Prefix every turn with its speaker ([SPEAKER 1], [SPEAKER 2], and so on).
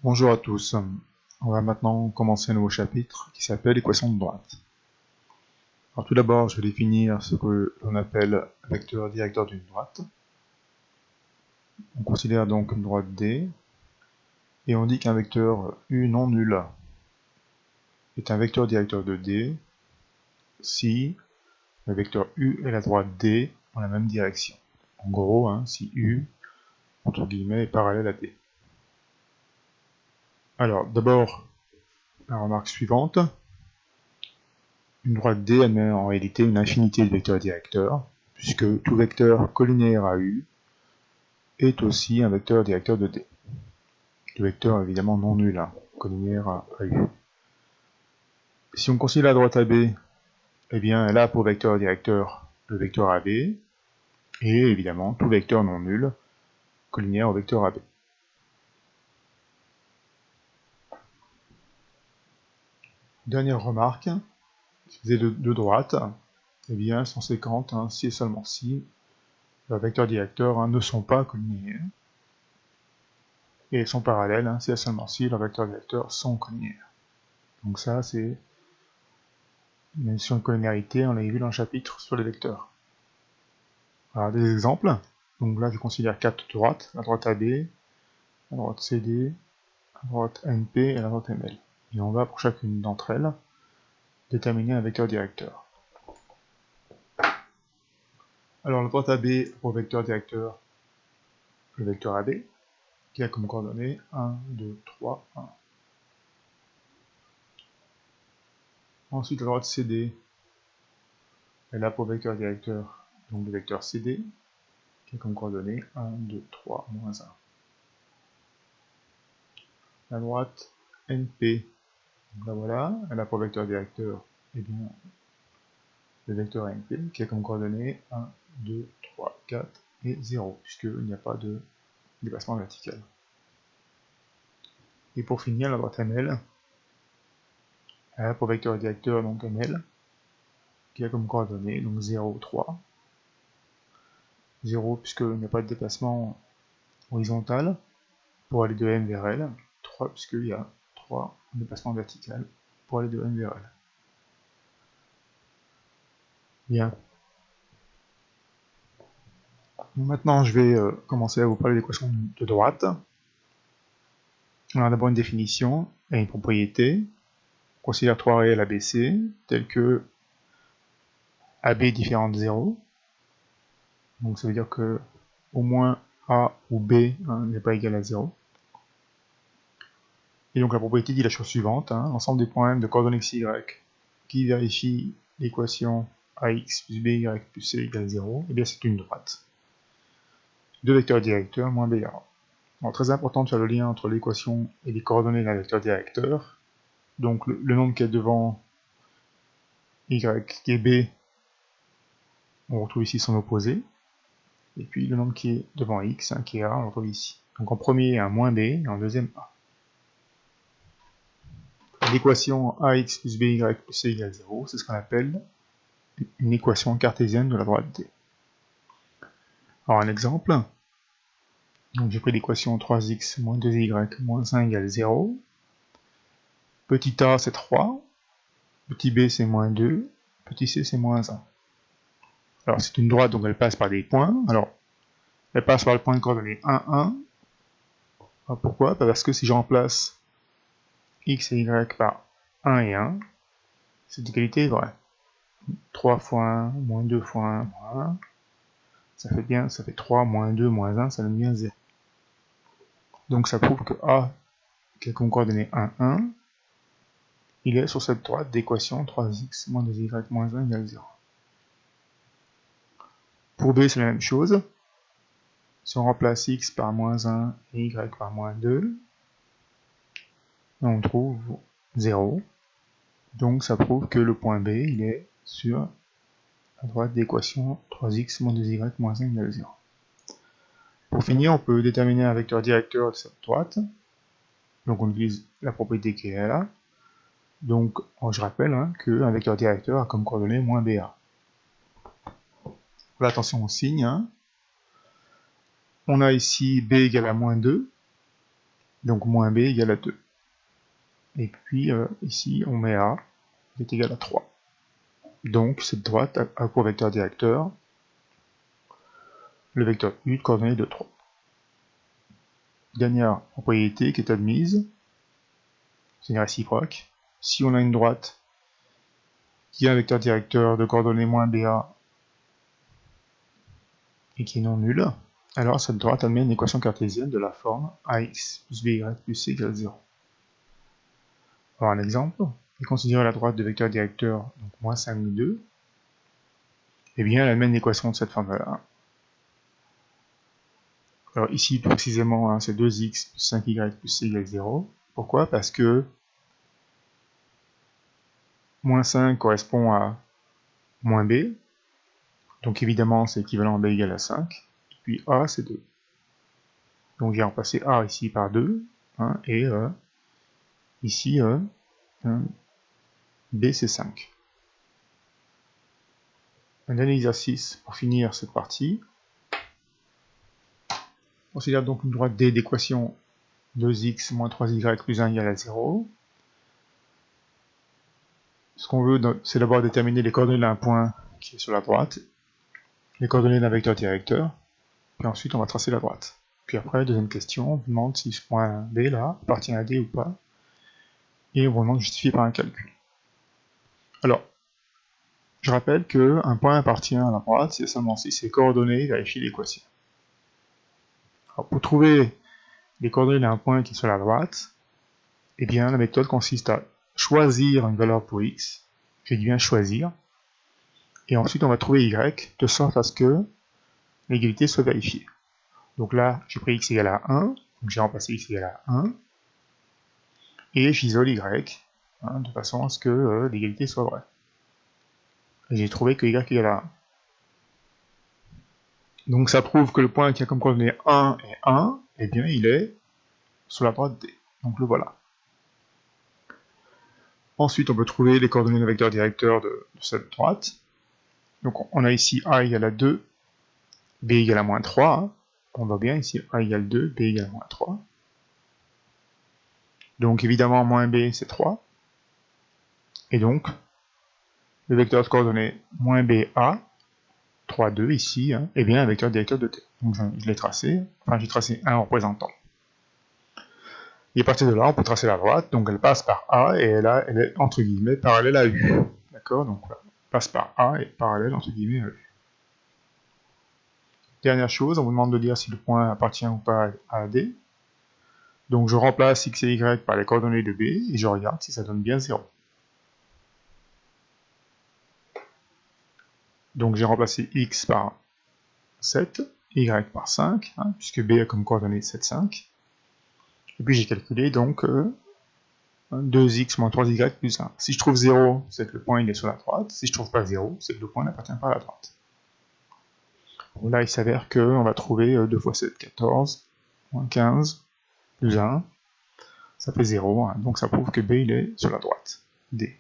[SPEAKER 1] Bonjour à tous, on va maintenant commencer un nouveau chapitre qui s'appelle équation de droite. Alors tout d'abord, je vais définir ce que l'on appelle vecteur directeur d'une droite. On considère donc une droite D, et on dit qu'un vecteur U non nul est un vecteur directeur de D si le vecteur U et la droite D ont la même direction. En gros, si U, entre guillemets, est parallèle à D. Alors, d'abord, la remarque suivante. Une droite D admet en réalité une infinité de vecteurs directeurs, puisque tout vecteur collinéaire à U est aussi un vecteur directeur de D. Le vecteur évidemment non nul, collinéaire à U. Si on considère la droite AB, eh bien elle a pour vecteur directeur le vecteur AB, et évidemment tout vecteur non nul collinéaire au vecteur AB. Dernière remarque, ces deux droites, eh bien, sont séquentes si et seulement si leurs vecteurs directeurs ne sont pas collinéaires, et elles sont parallèles si et seulement si leurs vecteurs directeurs sont collinéaires. Donc ça, c'est une notion de collinéarité, on l'avait vu dans le chapitre sur les vecteurs. Voilà des exemples. Donc là, je considère 4 droites, la droite AB, la droite CD, la droite NP et la droite ML. Et on va, pour chacune d'entre elles, déterminer un vecteur directeur. Alors la droite AB pour vecteur directeur, le vecteur AB, qui a comme coordonnées 1, 2, 3, 1. Ensuite, la droite CD, elle a pour vecteur directeur donc le vecteur CD, qui a comme coordonnées 1, 2, 3, moins 1. La droite NP, donc là voilà, elle a pour vecteur directeur bien, le vecteur NP, qui a comme coordonnées 1, 2, 3, 4 et 0, puisqu'il n'y a pas de déplacement vertical. Et pour finir, la droite ML, elle a pour vecteur directeur donc ML, qui a comme coordonnées donc 0, 3, 0 puisqu'il n'y a pas de déplacement horizontal pour aller de M vers L, 3 puisqu'il y a 3 déplacements vertical pour aller de M vers L. Bien. Maintenant, je vais commencer à vous parler d'équations de droite. On a d'abord une définition et une propriété. On considère 3 réels ABC tels que AB est différent de 0. Donc ça veut dire que au moins A ou B n'est pas égal à 0. Et donc la propriété dit la chose suivante, l'ensemble des points M de coordonnées x, y qui vérifie l'équation ax plus by plus c égale 0, et bien c'est une droite. Deux vecteurs directeurs moins BA. Alors très important de faire le lien entre l'équation et les coordonnées d'un vecteur directeur. Donc le nombre qui est devant y qui est b, on retrouve ici son opposé. Et puis le nombre qui est devant x, qui est a, on le retrouve ici. Donc en premier un moins b, et en deuxième a. L'équation ax plus by plus c égale 0, c'est ce qu'on appelle une équation cartésienne de la droite D. Alors un exemple, donc j'ai pris l'équation 3x moins 2y moins 1 égale 0. Petit a c'est 3, petit b c'est moins 2, petit c c'est moins 1. Alors c'est une droite donc elle passe par des points. Alors elle passe par le point de coordonnée 1, 1. Alors, pourquoi? Parce que si je remplace x et y par 1 et 1, cette égalité est vraie. 3 fois 1, moins 2 fois 1, moins 1. Ça fait 3, moins 2, moins 1, ça donne bien 0. Donc ça prouve que A, qui est comme coordonnée 1, 1, il est sur cette droite d'équation 3x moins 2y moins 1 égale 0. Pour B, c'est la même chose. Si on remplace x par moins 1 et y par moins 2, on trouve 0. Donc ça prouve que le point B, il est sur la droite d'équation 3x moins 2y moins 1 égale 0. Pour finir, on peut déterminer un vecteur directeur de cette droite. Donc on utilise la propriété qui est là. Donc je rappelle qu'un vecteur directeur a comme coordonnée moins BA. Là, attention au signe. On a ici B égale à moins 2. Donc moins b égale à 2. Et puis ici, on met a qui est égal à 3. Donc cette droite a pour vecteur directeur le vecteur u de coordonnées de 3. Dernière propriété qui est admise, c'est une réciproque. Si on a une droite qui a un vecteur directeur de coordonnées moins ba et qui est non nulle, alors cette droite admet une équation cartésienne de la forme ax plus by plus c égale 0. Alors un exemple, et considérer la droite de vecteur directeur, donc moins 5, 2, et bien elle admet une équation de cette forme-là. Alors ici, plus précisément, c'est 2x plus 5y plus c égale 0. Pourquoi? Parce que moins 5 correspond à moins b, donc évidemment c'est équivalent à b égale à 5, et puis a c'est 2. Donc j'ai remplacé a ici par 2, hein, et ici b c'est 5. Un dernier exercice pour finir cette partie. On considère donc une droite D d'équation 2x moins 3y plus 1 égale à 0. Ce qu'on veut, c'est d'abord déterminer les coordonnées d'un point qui est sur la droite, les coordonnées d'un vecteur directeur, puis ensuite on va tracer la droite. Puis après, deuxième question, on vous demande si ce point B là appartient à D ou pas, et on vous demande de justifier par un calcul. Alors, je rappelle qu'un point appartient à la droite, c'est seulement si ses coordonnées vérifient l'équation. Alors, pour trouver les coordonnées d'un point qui est sur la droite, eh bien la méthode consiste à choisir une valeur pour x, je dis bien choisir, et ensuite on va trouver y, de sorte à ce que l'égalité soit vérifiée. Donc là, j'ai pris x égale à 1, donc j'ai remplacé x égale à 1, et j'isole y, hein, de façon à ce que l'égalité soit vraie. Et j'ai trouvé que y égale à 1. Donc ça prouve que le point qui a comme coordonnée 1 et 1, eh bien il est sur la droite D. Donc le voilà. Ensuite, on peut trouver les coordonnées d'un vecteur directeur de cette droite. Donc on a ici a égale à 2, b égale à moins 3. Hein. On voit bien ici a égale 2, b égale à moins 3. Donc évidemment, moins b c'est 3. Et donc, le vecteur de coordonnées moins ba, 3, 2 ici, hein, est bien un vecteur directeur de t. Donc je l'ai tracé, enfin j'ai tracé un représentant. Et à partir de là, on peut tracer la droite, donc elle passe par A et elle est entre guillemets parallèle à U. D'accord? Donc voilà, passe par A et parallèle entre guillemets à U. Dernière chose, on vous demande de dire si le point appartient ou pas à D. Donc je remplace x et y par les coordonnées de B et je regarde si ça donne bien 0. Donc j'ai remplacé x par 7, y par 5, hein, puisque B a comme coordonnée 7, 5. Et puis j'ai calculé donc 2x moins 3y plus 1. Si je trouve 0, c'est que le point il est sur la droite. Si je trouve pas 0, c'est que le point n'appartient pas à la droite. Bon, là il s'avère qu'on va trouver 2 fois 7, 14, moins 15, plus 1. Ça fait 0, hein, donc ça prouve que B il est sur la droite, D.